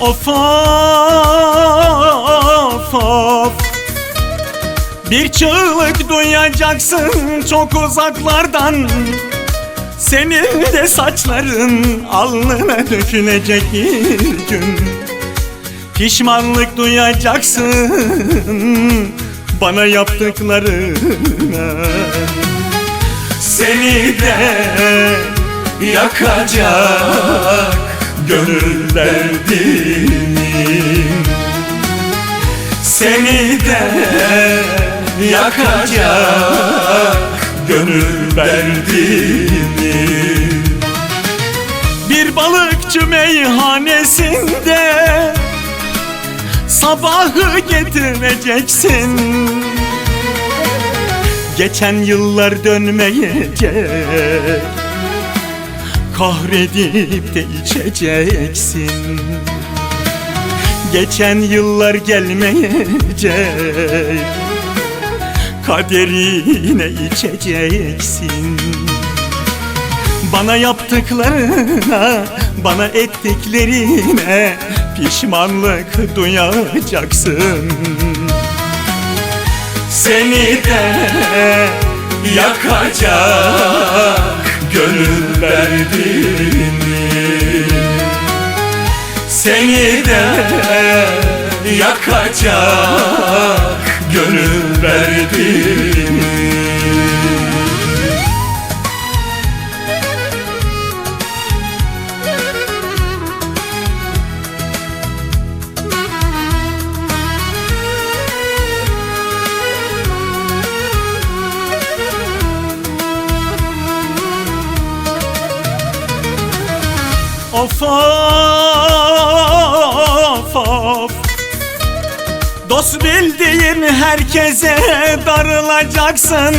Of of of, bir çığlık duyacaksın çok uzaklardan. Senin de saçların alnına dökülecek bir gün. Pişmanlık duyacaksın bana yaptıklarına. Seni de yakacak gönül derdimin. Seni de yakacak gönül derdimin. Bir balıkçı meyhanesinde sabahı getireceksin. Geçen yıllar dönmeyecek, kahredip de içeceksin. Geçen yıllar gelmeyecek, kaderine içeceksin. Bana yaptıklarına, bana ettiklerine pişmanlık duyacaksın. Seni de yakacak gönül derdini. Seni de yakacak gönül derdini. Of of of, dost bildiğin herkese darılacaksın.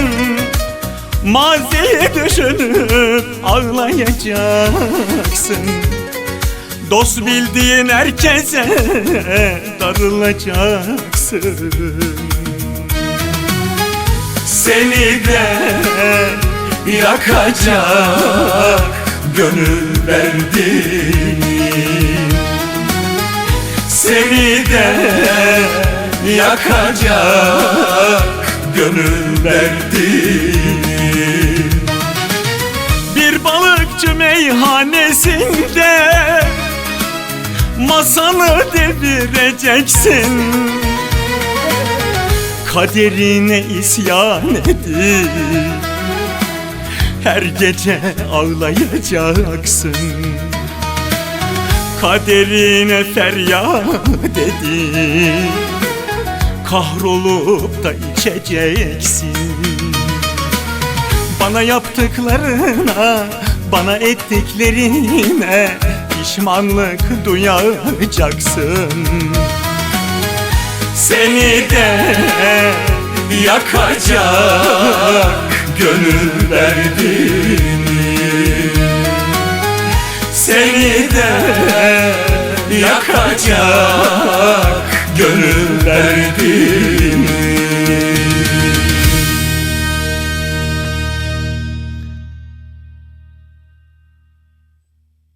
Maziyi düşünüp ağlayacaksın. Dost bildiğin herkese darılacaksın. Seni de yakacak gönül derdini. Seni de yakacak gönül derdini. Bir balıkçı meyhanesinde masanı devireceksin. Kaderine isyan edip her gece ağlayacaksın. Kaderine feryat edip kahrolup da içeceksin. Bana yaptıklarına, bana ettiklerine pişmanlık duyacaksın. Seni de yakacak gönül derdini. Seni de yakacak gönül derdini.